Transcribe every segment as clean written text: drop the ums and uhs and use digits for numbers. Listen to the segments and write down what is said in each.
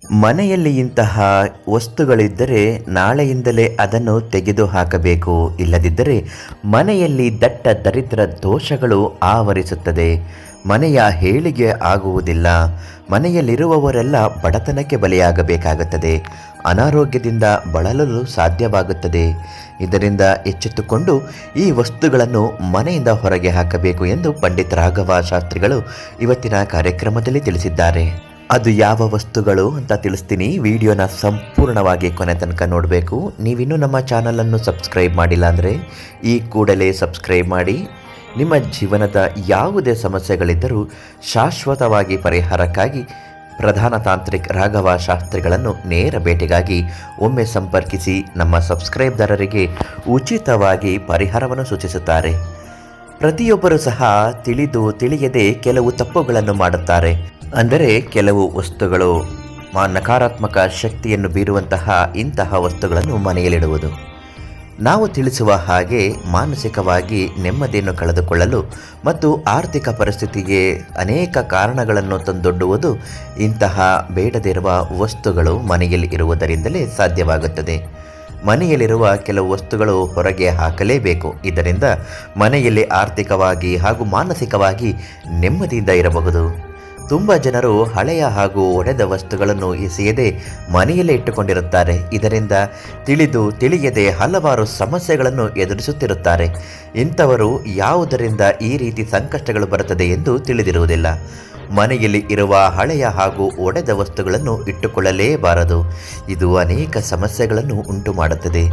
ಮನೆಯಲ್ಲಿ ಇಂತಹ ವಸ್ತುಗಳಿದ್ದರೆ ನಾಳೆಯಿಂದಲೇ ಅದನ್ನು ತೆಗೆದುಹಾಕಬೇಕು. ಇಲ್ಲದಿದ್ದರೆ ಮನೆಯಲ್ಲಿ ದಟ್ಟ ದರಿದ್ರ ದೋಷಗಳು ಆವರಿಸುತ್ತದೆ. ಮನೆಯ ಏಳಿಗೆ ಆಗುವುದಿಲ್ಲ. ಮನೆಯಲ್ಲಿರುವವರೆಲ್ಲ ಬಡತನಕ್ಕೆ ಬಲಿಯಾಗಬೇಕಾಗುತ್ತದೆ. ಅನಾರೋಗ್ಯದಿಂದ ಬಳಲಲು ಸಾಧ್ಯವಾಗುತ್ತದೆ. ಇದರಿಂದ ಎಚ್ಚೆತ್ತುಕೊಂಡು ಈ ವಸ್ತುಗಳನ್ನು ಮನೆಯಿಂದ ಹೊರಗೆ ಹಾಕಬೇಕು ಎಂದು ಪಂಡಿತ್ ರಾಘವ ಶಾಸ್ತ್ರಿಗಳು ಇವತ್ತಿನ ಕಾರ್ಯಕ್ರಮದಲ್ಲಿ ತಿಳಿಸಿದ್ದಾರೆ. ಅದು ಯಾವ ವಸ್ತುಗಳು ಅಂತ ತಿಳಿಸ್ತೀನಿ. ವಿಡಿಯೋನ ಸಂಪೂರ್ಣವಾಗಿ ಕೊನೆ ತನಕ ನೋಡಬೇಕು. ನೀವಿನ್ನೂ ನಮ್ಮ ಚಾನಲನ್ನು ಸಬ್ಸ್ಕ್ರೈಬ್ ಮಾಡಿಲ್ಲ ಅಂದರೆ ಈ ಕೂಡಲೇ ಸಬ್ಸ್ಕ್ರೈಬ್ ಮಾಡಿ. ನಿಮ್ಮ ಜೀವನದ ಯಾವುದೇ ಸಮಸ್ಯೆಗಳಿದ್ದರೂ ಶಾಶ್ವತವಾಗಿ ಪರಿಹಾರಕ್ಕಾಗಿ ಪ್ರಧಾನ ತಾಂತ್ರಿಕ್ ರಾಘವ ಶಾಸ್ತ್ರಿಗಳನ್ನು ನೇರ ಭೇಟಿಗಾಗಿ ಒಮ್ಮೆ ಸಂಪರ್ಕಿಸಿ. ನಮ್ಮ ಸಬ್ಸ್ಕ್ರೈಬ್ದಾರರಿಗೆ ಉಚಿತವಾಗಿ ಪರಿಹಾರವನ್ನು ಸೂಚಿಸುತ್ತಾರೆ. ಪ್ರತಿಯೊಬ್ಬರೂ ಸಹ ತಿಳಿದು ತಿಳಿಯದೆ ಕೆಲವು ತಪ್ಪುಗಳನ್ನು ಮಾಡುತ್ತಾರೆ. ಅಂದರೆ ಕೆಲವು ವಸ್ತುಗಳು ನಕಾರಾತ್ಮಕ ಶಕ್ತಿಯನ್ನು ಬೀರುವಂತಹ ಇಂತಹ ವಸ್ತುಗಳನ್ನು ಮನೆಯಲ್ಲಿಡುವುದು. ನಾವು ತಿಳಿಸುವ ಹಾಗೆ ಮಾನಸಿಕವಾಗಿ ನೆಮ್ಮದಿಯನ್ನು ಕಳೆದುಕೊಳ್ಳಲು ಮತ್ತು ಆರ್ಥಿಕ ಪರಿಸ್ಥಿತಿಗೆ ಅನೇಕ ಕಾರಣಗಳನ್ನು ತಂದೊಡ್ಡುವುದು ಇಂತಹ ಬೇಡದಿರುವ ವಸ್ತುಗಳು ಮನೆಯಲ್ಲಿ ಇರುವುದರಿಂದಲೇ ಸಾಧ್ಯವಾಗುತ್ತದೆ. ಮನೆಯಲ್ಲಿರುವ ಕೆಲವು ವಸ್ತುಗಳು ಹೊರಗೆ ಹಾಕಲೇಬೇಕು. ಇದರಿಂದ ಮನೆಯಲ್ಲಿ ಆರ್ಥಿಕವಾಗಿ ಹಾಗೂ ಮಾನಸಿಕವಾಗಿ ನೆಮ್ಮದಿಯಿಂದ ಇರಬಹುದು. ತುಂಬ ಜನರು ಹಳೆಯ ಹಾಗೂ ಒಡೆದ ವಸ್ತುಗಳನ್ನು ಎಸೆಯದೆ ಮನೆಯಲ್ಲೇ ಇಟ್ಟುಕೊಂಡಿರುತ್ತಾರೆ. ಇದರಿಂದ ತಿಳಿದು ತಿಳಿಯದೆ ಹಲವಾರು ಸಮಸ್ಯೆಗಳನ್ನು ಎದುರಿಸುತ್ತಿರುತ್ತಾರೆ. ಇಂಥವರು ಯಾವುದರಿಂದ ಈ ರೀತಿ ಸಂಕಷ್ಟಗಳು ಬರುತ್ತದೆ ಎಂದು ತಿಳಿದಿರುವುದಿಲ್ಲ. ಮನೆಯಲ್ಲಿ ಇರುವ ಹಳೆಯ ಹಾಗೂ ಒಡೆದ ವಸ್ತುಗಳನ್ನು ಇಟ್ಟುಕೊಳ್ಳಲೇಬಾರದು. ಇದು ಅನೇಕ ಸಮಸ್ಯೆಗಳನ್ನು ಉಂಟು ಮಾಡುತ್ತದೆ.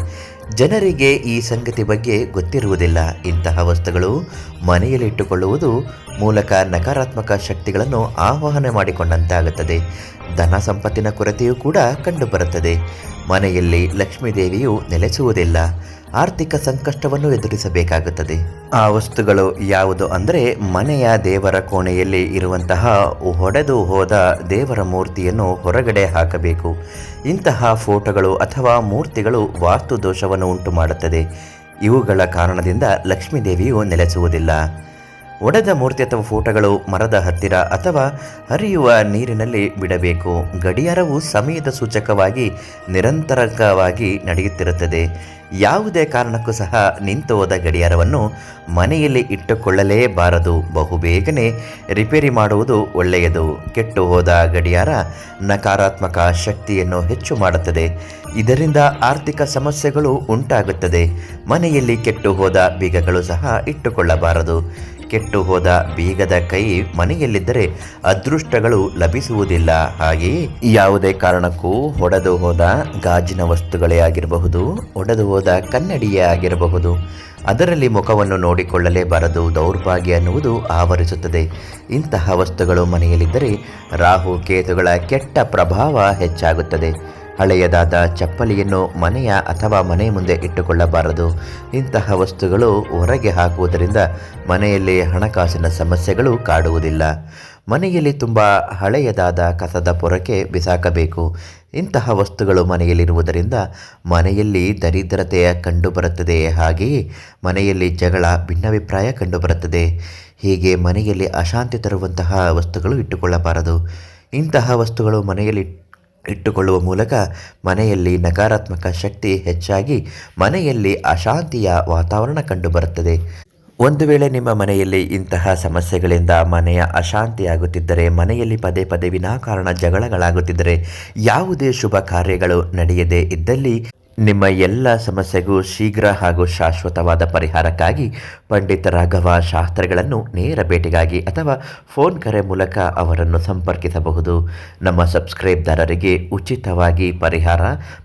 ಜನರಿಗೆ ಈ ಸಂಗತಿ ಬಗ್ಗೆ ಗೊತ್ತಿರುವುದಿಲ್ಲ. ಇಂತಹ ವಸ್ತುಗಳು ಮನೆಯಲ್ಲಿ ಇಟ್ಟುಕೊಳ್ಳುವುದು ಮೂಲಕ ನಕಾರಾತ್ಮಕ ಶಕ್ತಿಗಳನ್ನು ಆವಾಹನೆ ಮಾಡಿಕೊಂಡಂತಾಗುತ್ತದೆ. ಧನ ಸಂಪತ್ತಿನ ಕೊರತೆಯೂ ಕೂಡ ಕಂಡುಬರುತ್ತದೆ. ಮನೆಯಲ್ಲಿ ಲಕ್ಷ್ಮೀದೇವಿಯು ನೆಲೆಸುವುದಿಲ್ಲ. ಆರ್ಥಿಕ ಸಂಕಷ್ಟವನ್ನು ಎದುರಿಸಬೇಕಾಗುತ್ತದೆ. ಆ ವಸ್ತುಗಳು ಯಾವುದು ಅಂದರೆ ಮನೆಯ ದೇವರ ಕೋಣೆಯಲ್ಲಿ ಇರುವಂತಹ ಒಡೆದು ಹೋದ ದೇವರ ಮೂರ್ತಿಯನ್ನು ಹೊರಗಡೆ ಹಾಕಬೇಕು. ಇಂತಹ ಫೋಟೋಗಳು ಅಥವಾ ಮೂರ್ತಿಗಳು ವಾಸ್ತು ದೋಷವನ್ನು ಉಂಟು ಮಾಡುತ್ತದೆ. ಇವುಗಳ ಕಾರಣದಿಂದ ಲಕ್ಷ್ಮೀದೇವಿಯು ನೆಲೆಸುವುದಿಲ್ಲ. ಒಡೆದ ಮೂರ್ತಿ ಅಥವಾ ಫೋಟೋಗಳು ಮರದ ಹತ್ತಿರ ಅಥವಾ ಹರಿಯುವ ನೀರಿನಲ್ಲಿ ಬಿಡಬೇಕು. ಗಡಿಯಾರವು ಸಮಯದ ಸೂಚಕವಾಗಿ ನಿರಂತರವಾಗಿ ನಡೆಯುತ್ತಿರುತ್ತದೆ. ಯಾವುದೇ ಕಾರಣಕ್ಕೂ ಸಹ ನಿಂತು ಹೋದ ಗಡಿಯಾರವನ್ನು ಮನೆಯಲ್ಲಿ ಇಟ್ಟುಕೊಳ್ಳಲೇಬಾರದು. ಬಹುಬೇಗನೆ ರಿಪೇರಿ ಮಾಡುವುದು ಒಳ್ಳೆಯದು. ಕೆಟ್ಟು ಹೋದ ಗಡಿಯಾರ ನಕಾರಾತ್ಮಕ ಶಕ್ತಿಯನ್ನು ಹೆಚ್ಚು ಮಾಡುತ್ತದೆ. ಇದರಿಂದ ಆರ್ಥಿಕ ಸಮಸ್ಯೆಗಳು ಉಂಟಾಗುತ್ತದೆ. ಮನೆಯಲ್ಲಿ ಕೆಟ್ಟು ಹೋದ ಬೀಗಗಳು ಸಹ ಇಟ್ಟುಕೊಳ್ಳಬಾರದು. ಕೆಟ್ಟು ಹೋದ ಬೀಗದ ಕೈ ಮನೆಯಲ್ಲಿದ್ದರೆ ಅದೃಷ್ಟಗಳು ಲಭಿಸುವುದಿಲ್ಲ. ಹಾಗೆಯೇ ಯಾವುದೇ ಕಾರಣಕ್ಕೂ ಒಡೆದು ಹೋದ ಗಾಜಿನ ವಸ್ತುಗಳೇ ಆಗಿರಬಹುದು, ಒಡೆದು ಹೋದ ಕನ್ನಡಿಯೇ ಆಗಿರಬಹುದು, ಅದರಲ್ಲಿ ಮುಖವನ್ನು ನೋಡಿಕೊಳ್ಳಲೇಬಾರದು. ದೌರ್ಭಾಗ್ಯ ಅನ್ನುವುದು ಆವರಿಸುತ್ತದೆ. ಇಂತಹ ವಸ್ತುಗಳು ಮನೆಯಲ್ಲಿದ್ದರೆ ರಾಹು ಕೇತುಗಳ ಕೆಟ್ಟ ಪ್ರಭಾವ ಹೆಚ್ಚಾಗುತ್ತದೆ. ಹಳೆಯದಾದ ಚಪ್ಪಲಿಯನ್ನು ಮನೆಯ ಅಥವಾ ಮನೆ ಮುಂದೆ ಇಟ್ಟುಕೊಳ್ಳಬಾರದು. ಇಂತಹ ವಸ್ತುಗಳು ಹೊರಗೆ ಹಾಕುವುದರಿಂದ ಮನೆಯಲ್ಲಿ ಹಣಕಾಸಿನ ಸಮಸ್ಯೆಗಳು ಕಾಡುವುದಿಲ್ಲ. ಮನೆಯಲ್ಲಿ ತುಂಬ ಹಳೆಯದಾದ ಕಸದ ಪೊರಕೆ ಬಿಸಾಕಬೇಕು. ಇಂತಹ ವಸ್ತುಗಳು ಮನೆಯಲ್ಲಿರುವುದರಿಂದ ಮನೆಯಲ್ಲಿ ದರಿದ್ರತೆಯ ಕಂಡುಬರುತ್ತದೆ. ಹಾಗೆಯೇ ಮನೆಯಲ್ಲಿ ಜಗಳ, ಭಿನ್ನಾಭಿಪ್ರಾಯ ಕಂಡುಬರುತ್ತದೆ. ಹೀಗೆ ಮನೆಯಲ್ಲಿ ಅಶಾಂತಿ ತರುವಂತಹ ವಸ್ತುಗಳು ಇಟ್ಟುಕೊಳ್ಳಬಾರದು. ಇಂತಹ ವಸ್ತುಗಳು ಮನೆಯಲ್ಲಿ ಇಟ್ಟುಕೊಳ್ಳುವ ಮೂಲಕ ಮನೆಯಲ್ಲಿ ನಕಾರಾತ್ಮಕ ಶಕ್ತಿ ಹೆಚ್ಚಾಗಿ ಮನೆಯಲ್ಲಿ ಅಶಾಂತಿಯ ವಾತಾವರಣ ಕಂಡುಬರುತ್ತದೆ. ಒಂದು ವೇಳೆ ನಿಮ್ಮ ಮನೆಯಲ್ಲಿ ಇಂತಹ ಸಮಸ್ಯೆಗಳಿಂದ ಮನೆಯ ಅಶಾಂತಿಯಾಗುತ್ತಿದ್ದರೆ, ಮನೆಯಲ್ಲಿ ಪದೇ ಪದೇ ವಿನಾಕಾರಣ ಜಗಳಗಳಾಗುತ್ತಿದ್ದರೆ, ಯಾವುದೇ ಶುಭ ಕಾರ್ಯಗಳು ನಡೆಯದೇ ಇದ್ದಲ್ಲಿ ನಿಮ್ಮ ಎಲ್ಲ ಸಮಸ್ಯೆಗೂ ಶೀಘ್ರ ಹಾಗೂ ಶಾಶ್ವತವಾದ ಪರಿಹಾರಕ್ಕಾಗಿ ಪಂಡಿತ್ ರಾಘವ ಶಾಸ್ತ್ರಿಗಳನ್ನು ನೇರ ಭೇಟಿಗಾಗಿ ಅಥವಾ ಫೋನ್ ಕರೆ ಮೂಲಕ ಅವರನ್ನು ಸಂಪರ್ಕಿಸಬಹುದು. ನಮ್ಮ ಸಬ್ಸ್ಕ್ರೈಬ್ದಾರರಿಗೆ ಉಚಿತವಾಗಿ ಪರಿಹಾರ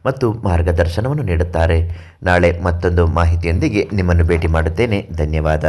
ಮತ್ತು ಮಾರ್ಗದರ್ಶನವನ್ನು ನೀಡುತ್ತಾರೆ. ನಾಳೆ ಮತ್ತೊಂದು ಮಾಹಿತಿಯೊಂದಿಗೆ ನಿಮ್ಮನ್ನು ಭೇಟಿ ಮಾಡುತ್ತೇನೆ. ಧನ್ಯವಾದ.